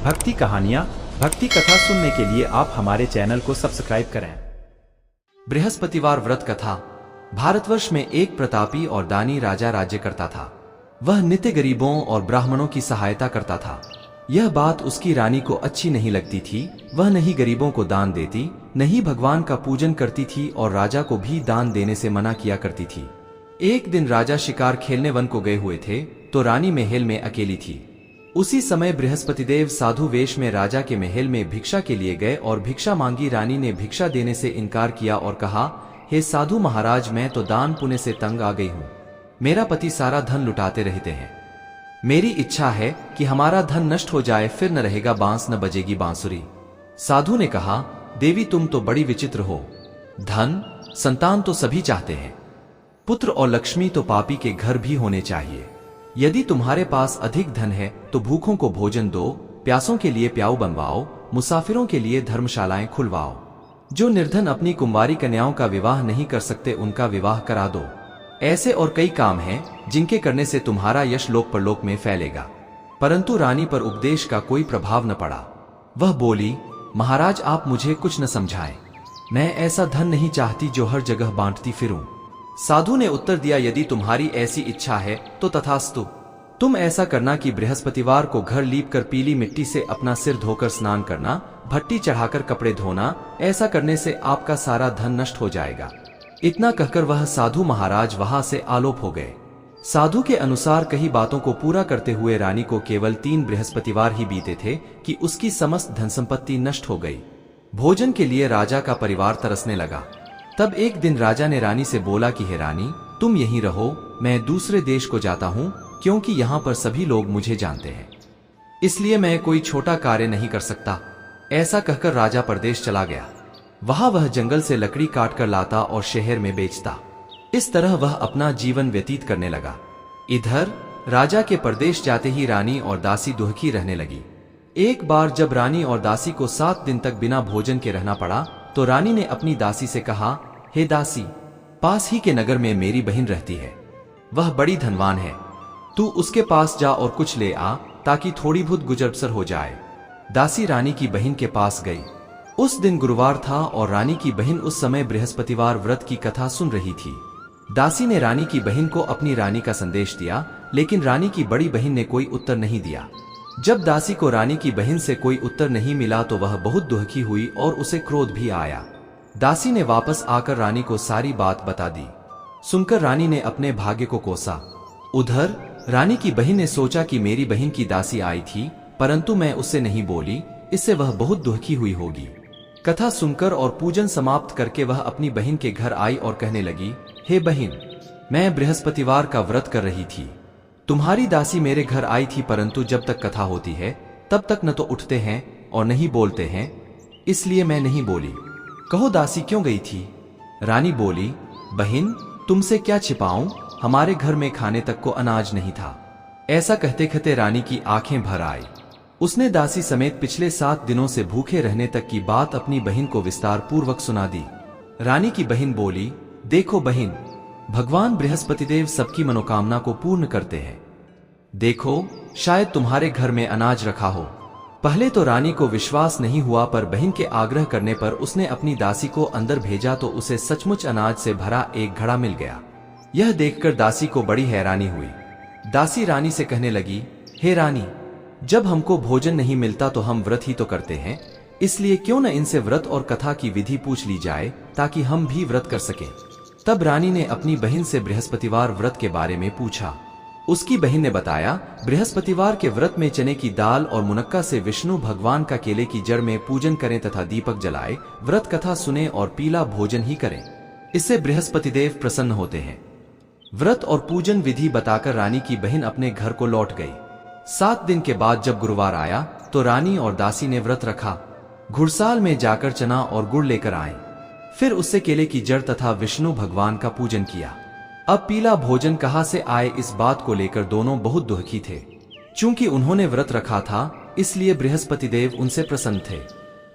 भक्ति कहानियाँ, भक्ति कथा सुनने के लिए आप हमारे चैनल को सब्सक्राइब करें। बृहस्पतिवार व्रत कथा। भारतवर्ष में एक प्रतापी और दानी राजा राज्य करता था। वह नित्य गरीबों और ब्राह्मणों की सहायता करता था। यह बात उसकी रानी को अच्छी नहीं लगती थी। वह नहीं गरीबों को दान देती, नहीं भगवान का पूजन करती थी और राजा को भी दान देने से मना किया करती थी। एक दिन राजा शिकार खेलने वन को गए हुए थे तो रानी महल में अकेली थी। उसी समय बृहस्पतिदेव साधु वेश में राजा के महल में भिक्षा के लिए गए और भिक्षा मांगी। रानी ने भिक्षा देने से इनकार किया और कहा, हे साधु महाराज, मैं तो दान पुण्य से तंग आ गई हूँ। मेरा पति सारा धन लुटाते रहते हैं। मेरी इच्छा है कि हमारा धन नष्ट हो जाए, फिर न रहेगा बांस न बजेगी बांसुरी। साधु ने कहा, देवी तुम तो बड़ी विचित्र हो। धन संतान तो सभी चाहते हैं, पुत्र और लक्ष्मी तो पापी के घर भी होने चाहिए। यदि तुम्हारे पास अधिक धन है तो भूखों को भोजन दो, प्यासों के लिए प्याऊ बनवाओ, मुसाफिरों के लिए धर्मशालाएं खुलवाओ। जो निर्धन अपनी कुंवारी कन्याओं का विवाह नहीं कर सकते उनका विवाह करा दो। ऐसे और कई काम हैं जिनके करने से तुम्हारा यश लोक परलोक में फैलेगा। परंतु रानी पर उपदेश का कोई प्रभाव न पड़ा। वह बोली, महाराज आप मुझे कुछ न समझाएं। मैं ऐसा धन नहीं चाहती जो हर जगह बांटती फिरूं। साधु ने उत्तर दिया, यदि तुम्हारी ऐसी इच्छा है तो तथास्तु। तुम ऐसा करना कि बृहस्पतिवार को घर लीप कर पीली मिट्टी से अपना सिर धोकर स्नान करना, भट्टी चढ़ाकर कपड़े धोना। ऐसा करने से आपका सारा धन नष्ट हो जाएगा। इतना कहकर वह साधु महाराज वहां से आलोप हो गए। साधु के अनुसार कई बातों को पूरा करते हुए रानी को केवल 3 बृहस्पतिवार ही बीते थे कि उसकी समस्त धन संपत्ति नष्ट हो गई। भोजन के लिए राजा का परिवार तरसने लगा। तब एक दिन राजा ने रानी से बोला कि हे रानी, तुम यहीं रहो, मैं दूसरे देश को जाता हूँ, क्योंकि यहाँ पर सभी लोग मुझे जानते हैं, इसलिए मैं कोई छोटा कार्य नहीं कर सकता। ऐसा कहकर राजा परदेश चला गया। वहां वह जंगल से लकड़ी काट कर लाता और शहर में बेचता। इस तरह वह अपना जीवन व्यतीत करने लगा। इधर राजा के परदेश जाते ही रानी और दासी दुखी रहने लगी। एक बार जब रानी और दासी को 7 दिन तक बिना भोजन के रहना पड़ा तो रानी ने अपनी दासी से कहा, हे दासी, पास ही के नगर में मेरी बहन रहती है। वह बड़ी धनवान है। तू उसके पास जा और कुछ ले आ ताकि थोड़ी बहुत गुजर बसर हो जाए। दासी रानी की बहन के पास गई। उस दिन गुरुवार था और रानी की बहन उस समय बृहस्पतिवार व्रत की कथा सुन रही थी। दासी ने रानी की बहन को अपनी रानी का संदेश दिया, लेकिन रानी की बड़ी बहन ने कोई उत्तर नहीं दिया। जब दासी को रानी की बहन से कोई उत्तर नहीं मिला तो वह बहुत दुखी हुई और उसे क्रोध भी आया। दासी ने वापस आकर रानी को सारी बात बता दी। सुनकर रानी ने अपने भाग्य को कोसा। उधर रानी की बहन ने सोचा कि मेरी बहन की दासी आई थी, परंतु मैं उससे नहीं बोली, इससे वह बहुत दुखी हुई होगी। कथा सुनकर और पूजन समाप्त करके वह अपनी बहन के घर आई और कहने लगी, हे बहन, मैं बृहस्पतिवार का व्रत कर रही थी। तुम्हारी दासी मेरे घर आई थी, परंतु जब तक कथा होती है तब तक न तो उठते हैं और नहीं बोलते हैं, इसलिए मैं नहीं बोली। कहो दासी क्यों गई थी? रानी बोली, बहन तुमसे क्या छिपाऊं, हमारे घर में खाने तक को अनाज नहीं था। ऐसा कहते कहते रानी की आंखें भर आई। उसने दासी समेत पिछले 7 दिनों से भूखे रहने तक की बात अपनी बहन को विस्तार पूर्वक सुना दी। रानी की बहन बोली, देखो बहन, भगवान बृहस्पतिदेव सबकी मनोकामना को पूर्ण करते हैं। देखो, शायद तुम्हारे घर में अनाज रखा हो। पहले तो रानी को विश्वास नहीं हुआ, पर बहन के आग्रह करने पर उसने अपनी दासी को अंदर भेजा तो उसे सचमुच अनाज से भरा एक घड़ा मिल गया। यह देखकर दासी को बड़ी हैरानी हुई। दासी रानी से कहने लगी, हे रानी, जब हमको भोजन नहीं मिलता तो हम व्रत ही तो करते हैं, इसलिए क्यों न इनसे व्रत और कथा की विधि पूछ ली जाए ताकि हम भी व्रत कर सकें। तब रानी ने अपनी बहन से बृहस्पतिवार व्रत के बारे में पूछा। उसकी बहन ने बताया, बृहस्पतिवार के व्रत में चने की दाल और मुनक्का से विष्णु भगवान का केले की जड़ में पूजन करें तथा दीपक जलाए, व्रत कथा सुने और पीला भोजन ही करें। इससे बृहस्पतिदेव प्रसन्न होते हैं। व्रत और पूजन विधि बताकर रानी की बहन अपने घर को लौट गई। 7 दिन के बाद जब गुरुवार आया तो रानी और दासी ने व्रत रखा। घुड़साल में जाकर चना और गुड़ लेकर आए, फिर उससे केले की जड़ तथा विष्णु भगवान का पूजन किया। अब पीला भोजन कहां से आए, इस बात को लेकर दोनों बहुत दुखी थे। चूंकि उन्होंने व्रत रखा था, इसलिए बृहस्पतिदेव उनसे प्रसन्न थे।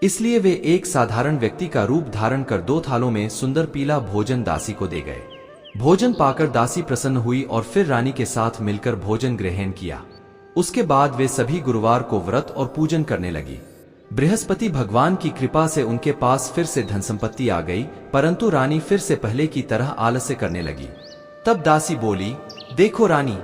इसलिए वे एक साधारण व्यक्ति का रूप धारण कर 2 थालों में सुंदर पीला भोजन दासी को दे गए। भोजन पाकर दासी प्रसन्न हुई और फिर रानी के साथ मिलकर भोजन ग्रहण किया। उसके बाद वे सभी गुरुवार को व्रत और पूजन करने लगी। बृहस्पति भगवान की कृपा से उनके पास फिर से धन संपत्ति आ गई, परंतु रानी फिर से पहले की तरह आलस्य करने लगी। तब दासी बोली, देखो रानी,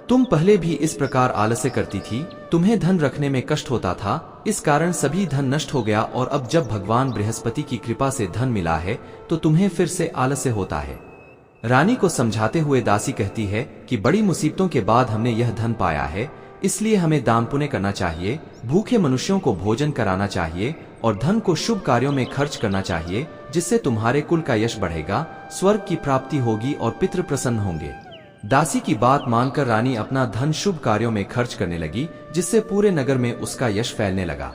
तुम पहले भी इस प्रकार आलस्य करती थी, तुम्हें धन रखने में कष्ट होता था, इस कारण सभी धन नष्ट हो गया, और अब जब भगवान बृहस्पति की कृपा से धन मिला है तो तुम्हें फिर से आलस्य होता है। रानी को समझाते हुए दासी कहती है कि बड़ी मुसीबतों के बाद हमने यह धन पाया है, इसलिए हमें दान पुण्य करना चाहिए, भूखे मनुष्यों को भोजन कराना चाहिए और धन को शुभ कार्यों में खर्च करना चाहिए, जिससे तुम्हारे कुल का यश बढ़ेगा, स्वर्ग की प्राप्ति होगी और पितृ प्रसन्न होंगे। दासी की बात मानकर रानी अपना धन शुभ कार्यों में खर्च करने लगी, जिससे पूरे नगर में उसका यश फैलने लगा।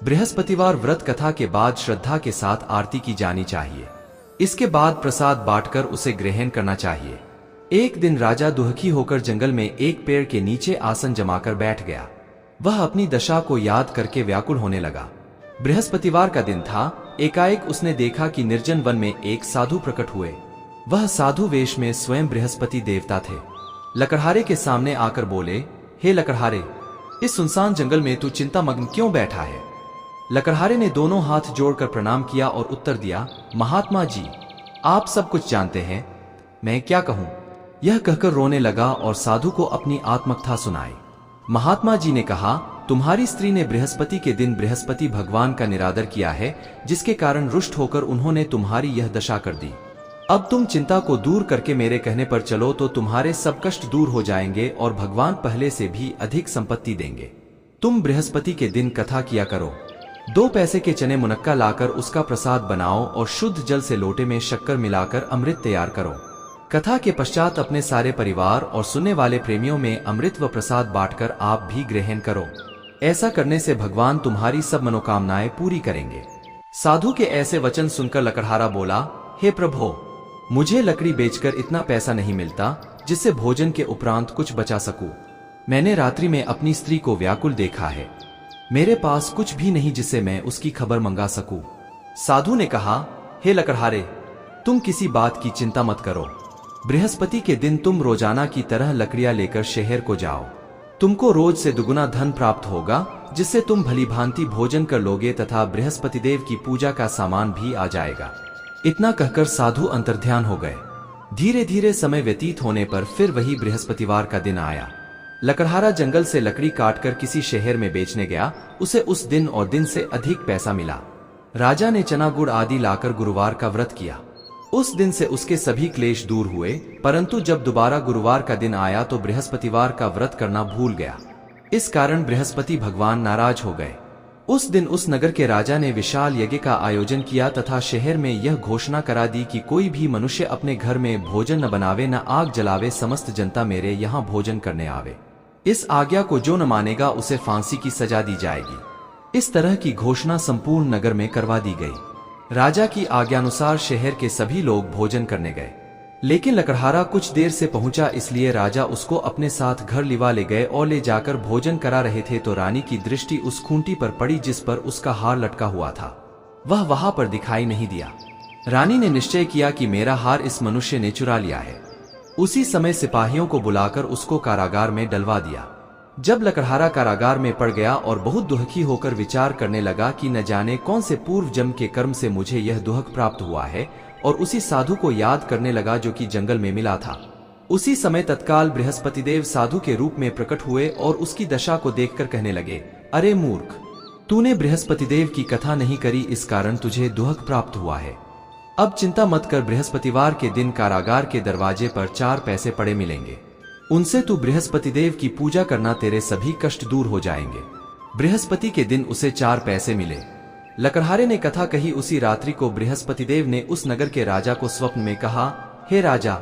बृहस्पतिवार व्रत कथा के बाद श्रद्धा के साथ आरती की जानी चाहिए। इसके बाद प्रसाद बांटकर उसे ग्रहण करना चाहिए। एक दिन राजा दुखी होकर जंगल में एक पेड़ के नीचे आसन जमाकर बैठ गया। वह अपनी दशा को याद करके व्याकुल होने लगा। बृहस्पतिवार का दिन था। एकाएक उसने देखा कि निर्जन वन में एक साधु प्रकट हुए। वह साधु वेश में स्वयं बृहस्पति देवता थे। लकड़हारे के सामने आकर बोले, हे लकड़हारे, इस सुनसान जंगल में तू चिंतामग्न क्यों बैठा है? लकड़हारे ने दोनों हाथ जोड़कर प्रणाम किया और उत्तर दिया, महात्मा जी, आप सब कुछ जानते हैं, मैं क्या कहूं? यह कहकर रोने लगा और साधु को अपनी आत्मकथा सुनाई। महात्मा जी ने कहा, तुम्हारी स्त्री ने बृहस्पति के दिन बृहस्पति भगवान का निरादर किया है, जिसके कारण रुष्ट होकर उन्होंने तुम्हारी यह दशा कर दी। अब तुम चिंता को दूर करके मेरे कहने पर चलो तो तुम्हारे सब कष्ट दूर हो जाएंगे और भगवान पहले से भी अधिक संपत्ति देंगे। तुम बृहस्पति के दिन कथा किया करो। 2 पैसे के चने मुनक्का लाकर उसका प्रसाद बनाओ और शुद्ध जल से लोटे में शक्कर मिलाकर अमृत तैयार करो। कथा के पश्चात अपने सारे परिवार और सुनने वाले प्रेमियों में अमृत व प्रसाद बांटकर आप भी ग्रहण करो। ऐसा करने से भगवान तुम्हारी सब मनोकामनाएं पूरी करेंगे। साधु के ऐसे वचन सुनकर लकड़हारा बोला, हे प्रभु, मुझे लकड़ी बेचकर इतना पैसा नहीं मिलता जिससे भोजन के उपरांत कुछ बचा सकूं। मैंने रात्रि में अपनी स्त्री को व्याकुल देखा है। मेरे पास कुछ भी नहीं जिससे मैं उसकी खबर मंगा सकूं। साधु ने कहा, हे लकड़हारे, तुम किसी बात की चिंता मत करो। बृहस्पति के दिन तुम रोजाना की तरह लकड़ियां लेकर शहर को जाओ। तुमको रोज से दुगुना धन प्राप्त होगा, जिससे तुम भली भांति भोजन कर लोगे तथा बृहस्पति देव की पूजा का सामान भी आ जाएगा। इतना कहकर साधु अंतर्ध्यान हो गए। धीरे धीरे समय व्यतीत होने पर फिर वही बृहस्पतिवार का दिन आया। लकड़हारा जंगल से लकड़ी काटकर किसी शहर में बेचने गया। उसे उस दिन और दिन से अधिक पैसा मिला। राजा ने चना गुड़ आदि लाकर गुरुवार का व्रत किया। उस दिन से उसके सभी क्लेश दूर हुए, परंतु जब दोबारा गुरुवार का दिन आया तो बृहस्पतिवार का व्रत करना भूल गया। इस कारण बृहस्पति भगवान नाराज हो गए। उस दिन उस नगर के राजा ने विशाल यज्ञ का आयोजन किया तथा शहर में यह घोषणा करा दी कि कोई भी मनुष्य अपने घर में भोजन न बनावे, न आग जलावे, समस्त जनता मेरे यहाँ भोजन करने आवे। इस आज्ञा को जो न मानेगा उसे फांसी की सजा दी जाएगी। इस तरह की घोषणा संपूर्ण नगर में करवा दी गई। राजा की आज्ञानुसार शहर के सभी लोग भोजन करने गए, लेकिन लकड़हारा कुछ देर से पहुंचा, इसलिए राजा उसको अपने साथ घर लिवा ले गए और ले जाकर भोजन करा रहे थे तो रानी की दृष्टि उस खूंटी पर पड़ी जिस पर उसका हार लटका हुआ था। वह वहां पर दिखाई नहीं दिया। रानी ने निश्चय किया कि मेरा हार इस मनुष्य ने चुरा लिया है। उसी समय सिपाहियों को बुलाकर उसको कारागार में डलवा दिया। जब लकड़हारा कारागार में पड़ गया और बहुत दुखी होकर विचार करने लगा कि न जाने कौन से पूर्व जन्म के कर्म से मुझे यह दुख प्राप्त हुआ है, और उसी साधु को याद करने लगा जो कि जंगल में मिला था। उसी समय तत्काल बृहस्पति देव साधु के रूप में प्रकट हुए और उसकी दशा को देखकर कहने लगे, अरे मूर्ख, तूने बृहस्पति देव की कथा नहीं करी, इस कारण तुझे दुख प्राप्त हुआ है। अब चिंता मत कर, बृहस्पतिवार के दिन कारागार के दरवाजे पर 4 पैसे पड़े मिलेंगे। उनसे तू बृहस्पति देव की पूजा करना, तेरे सभी कष्ट दूर हो जाएंगे। बृहस्पति के दिन उसे 4 पैसे मिले। लकड़हारे ने कथा कही। उसी रात्रि को बृहस्पति देव ने उस नगर के राजा को स्वप्न में कहा, हे राजा,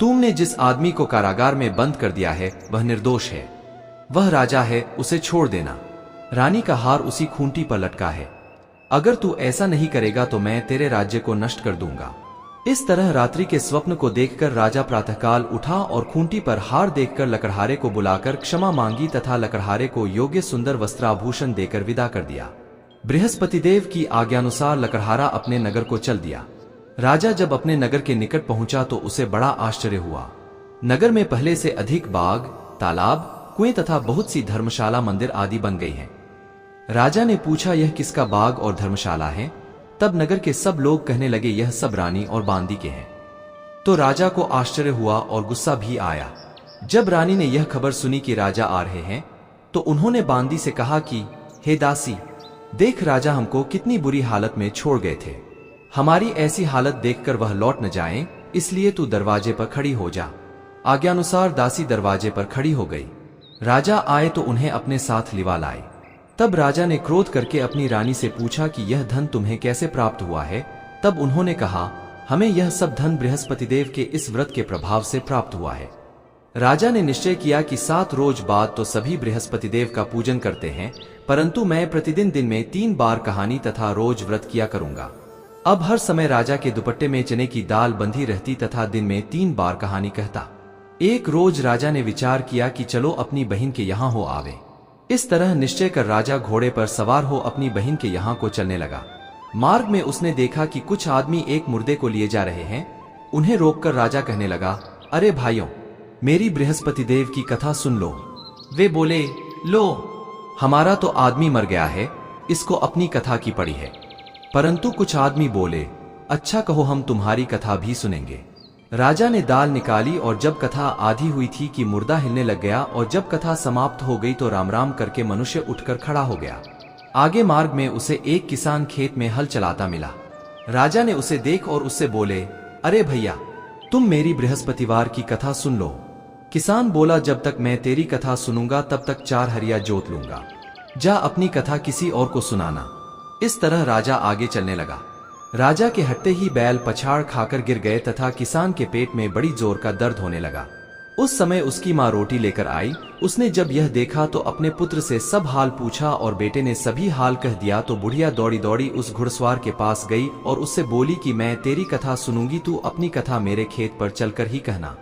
तुमने जिस आदमी को कारागार में बंद कर दिया है वह निर्दोष है। वह राजा है, उसे छोड़ देना। रानी का हार उसी खूंटी पर लटका है। अगर तू ऐसा नहीं करेगा तो मैं तेरे राज्य को नष्ट कर दूंगा। इस तरह रात्रि के स्वप्न को देखकर राजा प्रातःकाल उठा और खूंटी पर हार देखकर लकड़हारे को बुलाकर क्षमा मांगी तथा लकड़हारे को योग्य सुंदर वस्त्राभूषण देकर विदा कर दिया। बृहस्पति देव की आज्ञानुसार लकड़हारा अपने नगर को चल दिया। राजा जब अपने नगर के निकट पहुंचा तो उसे बड़ा आश्चर्य हुआ। नगर में पहले से अधिक बाग, तालाब, कुएं तथा बहुत सी धर्मशाला, मंदिर आदि बन गई हैं। राजा ने पूछा, यह किसका बाग और धर्मशाला है? तब नगर के सब लोग कहने लगे, यह सब रानी और बांदी के हैं। तो राजा को आश्चर्य हुआ और गुस्सा भी आया। जब रानी ने यह खबर सुनी कि राजा आ रहे हैं, तो उन्होंने बांदी से कहा कि हे दासी, देख राजा हमको कितनी बुरी हालत में छोड़ गए थे। हमारी ऐसी हालत देखकर वह लौट न जाएं, इसलिए तू दरवाजे पर खड़ी हो जा। आज्ञानुसार दासी दरवाजे पर खड़ी हो गई। राजा आए तो उन्हें अपने साथ लिवा लाए। तब राजा ने क्रोध करके अपनी रानी से पूछा कि यह धन तुम्हें कैसे प्राप्त हुआ है? तब उन्होंने कहा, हमें यह सब धन बृहस्पति देव के इस व्रत के प्रभाव से प्राप्त हुआ है। राजा ने निश्चय किया कि 7 रोज बाद तो सभी बृहस्पति देव का पूजन करते हैं, परंतु मैं प्रतिदिन दिन में 3 बार कहानी तथा रोज व्रत किया करूंगा। अब हर समय राजा के दुपट्टे में चने की दाल बंधी रहती तथा दिन में 3 बार कहानी कहता। एक रोज राजा ने विचार किया कि चलो अपनी बहन के यहाँ हो आवे। इस तरह निश्चय कर राजा घोड़े पर सवार हो अपनी बहन के यहाँ को चलने लगा। मार्ग में उसने देखा कि कुछ आदमी एक मुर्दे को लिए जा रहे हैं। उन्हें रोककर राजा कहने लगा, अरे भाइयों, मेरी बृहस्पति देव की कथा सुन लो। वे बोले, लो, हमारा तो आदमी मर गया है, इसको अपनी कथा की पड़ी है। परंतु कुछ आदमी बोले, अच्छा कहो, हम तुम्हारी कथा भी सुनेंगे। राजा ने दाल निकाली और जब कथा आधी हुई थी कि मुर्दा हिलने लग गया, और जब कथा समाप्त हो गई तो राम राम करके मनुष्य उठकर खड़ा हो गया। आगे मार्ग में उसे एक किसान खेत में हल चलाता मिला। राजा ने उसे देख और उससे बोले, अरे भैया, तुम मेरी बृहस्पतिवार की कथा सुन लो। किसान बोला, जब तक मैं तेरी कथा सुनूंगा तब तक 4 हरिया जोत लूंगा। जा अपनी कथा किसी और को सुनाना। इस तरह राजा आगे चलने लगा। राजा के हटते ही बैल पछाड़ खाकर गिर गए तथा किसान के पेट में बड़ी जोर का दर्द होने लगा। उस समय उसकी माँ रोटी लेकर आई। उसने जब यह देखा तो अपने पुत्र से सब हाल पूछा और बेटे ने सभी हाल कह दिया। तो बुढ़िया दौड़ी दौड़ी उस घुड़सवार के पास गई और उससे बोली कि मैं तेरी कथा सुनूंगी, तू अपनी कथा मेरे खेत पर चलकर ही कहना।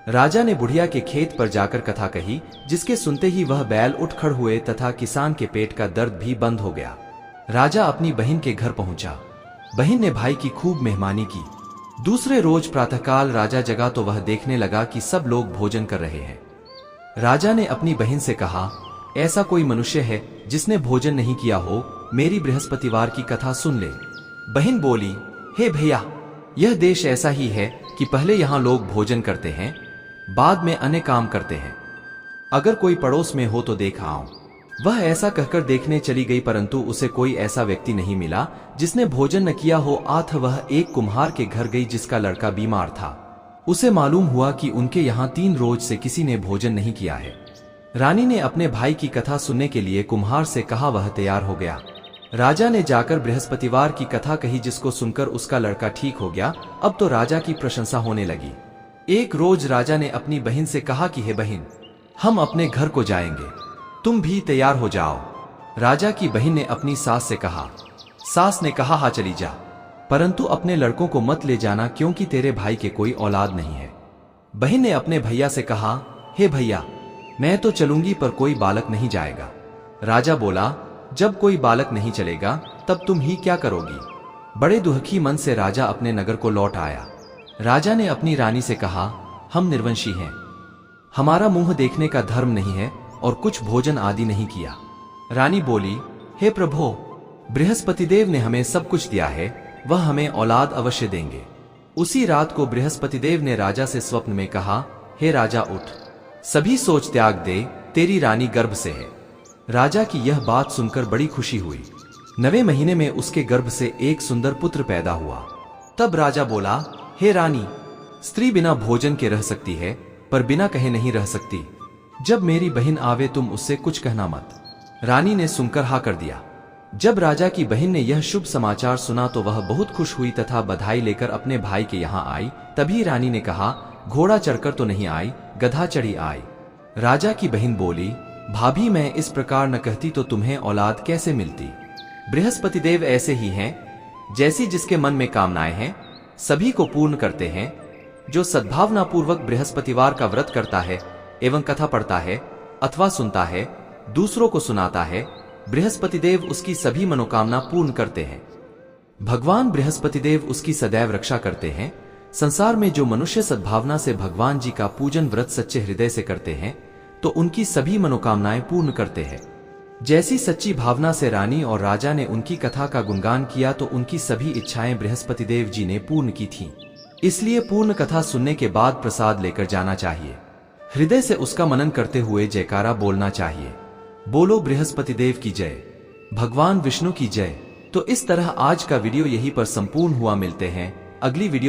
राजा ने बुढ़िया के खेत पर जाकर कथा कही, जिसके सुनते ही वह बैल उठ खड़ हुए तथा किसान के पेट का दर्द भी बंद हो गया। राजा अपनी बहन के घर पहुंचा। बहन ने भाई की खूब मेहमानी की। दूसरे रोज प्रातःकाल राजा जगा तो वह देखने लगा कि सब लोग भोजन कर रहे हैं। राजा ने अपनी बहन से कहा, ऐसा कोई मनुष्य है जिसने भोजन नहीं किया हो? मेरी बृहस्पतिवार की कथा सुन ले। बहन बोली, हे भैया, यह देश ऐसा ही है कि पहले यहाँ लोग भोजन करते हैं, बाद में अन्य काम करते हैं। अगर कोई पड़ोस में हो तो देख आओ। वह ऐसा कहकर देखने चली गई, परंतु उसे कोई ऐसा व्यक्ति नहीं मिला जिसने भोजन न किया हो। आठ वह एक कुम्हार के घर गई जिसका लड़का बीमार था। उसे मालूम हुआ कि उनके यहाँ 3 रोज से किसी ने भोजन नहीं किया है। रानी ने अपने भाई की कथा सुनने के लिए कुम्हार से कहा। वह तैयार हो गया। राजा ने जाकर बृहस्पतिवार की कथा कही, जिसको सुनकर उसका लड़का ठीक हो गया। अब तो राजा की प्रशंसा होने लगी। एक रोज राजा ने अपनी बहन से कहा कि हे बहन, हम अपने घर को जाएंगे, तुम भी तैयार हो जाओ। राजा की बहन ने अपनी सास से कहा। सास ने कहा, हाँ चली जा, परंतु अपने लड़कों को मत ले जाना, क्योंकि तेरे भाई के कोई औलाद नहीं है। बहन ने अपने भैया से कहा, हे भैया, मैं तो चलूंगी पर कोई बालक नहीं जाएगा। राजा बोला, जब कोई बालक नहीं चलेगा तब तुम ही क्या करोगी? बड़े दुखी मन से राजा अपने नगर को लौट आया। राजा ने अपनी रानी से कहा, हम निर्वंशी हैं, हमारा मुंह देखने का धर्म नहीं है और कुछ भोजन आदि नहीं किया। रानी बोली, हे प्रभो, बृहस्पति देव ने हमें सब कुछ दिया है, वह हमें औलाद अवश्य देंगे। उसी रात को बृहस्पति देव ने राजा से स्वप्न में कहा, हे राजा उठ, सभी सोच त्याग दे, तेरी रानी गर्भ से है। राजा की यह बात सुनकर बड़ी खुशी हुई। 9वें महीने में उसके गर्भ से एक सुंदर पुत्र पैदा हुआ। तब राजा बोला, हे रानी, स्त्री बिना भोजन के रह सकती है, पर बिना कहे नहीं रह सकती। जब मेरी बहन आवे तुम उससे कुछ कहना मत। रानी ने सुनकर हाँ कर दिया। जब राजा की बहन ने यह शुभ समाचार सुना तो वह बहुत खुश हुई तथा बधाई लेकर अपने भाई के यहाँ आई। तभी रानी ने कहा, घोड़ा चढ़कर तो नहीं आई, गधा चढ़ी आई। राजा की बहन बोली, भाभी, मैं इस प्रकार न कहती तो तुम्हें औलाद कैसे मिलती? बृहस्पति देव ऐसे ही हैं, जैसी जिसके मन में कामनाएं हैं सभी को पूर्ण करते हैं। जो सद्भावना पूर्वक बृहस्पतिवार का व्रत करता है एवं कथा पढ़ता है अथवा सुनता है, दूसरों को सुनाता है, बृहस्पति देव उसकी सभी मनोकामना पूर्ण करते हैं। भगवान बृहस्पति देव उसकी सदैव रक्षा करते हैं। संसार में जो मनुष्य सद्भावना से भगवान जी का पूजन व्रत सच्चे हृदय से करते हैं, तो उनकी सभी मनोकामनाएं पूर्ण करते हैं। जैसी सच्ची भावना से रानी और राजा ने उनकी कथा का गुणगान किया तो उनकी सभी इच्छाएं बृहस्पति देव जी ने पूर्ण की थीं। इसलिए पूर्ण कथा सुनने के बाद प्रसाद लेकर जाना चाहिए। हृदय से उसका मनन करते हुए जयकारा बोलना चाहिए। बोलो बृहस्पति देव की जय, भगवान विष्णु की जय। तो इस तरह आज का वीडियो यहीं पर संपूर्ण हुआ। मिलते हैं अगली वीडियो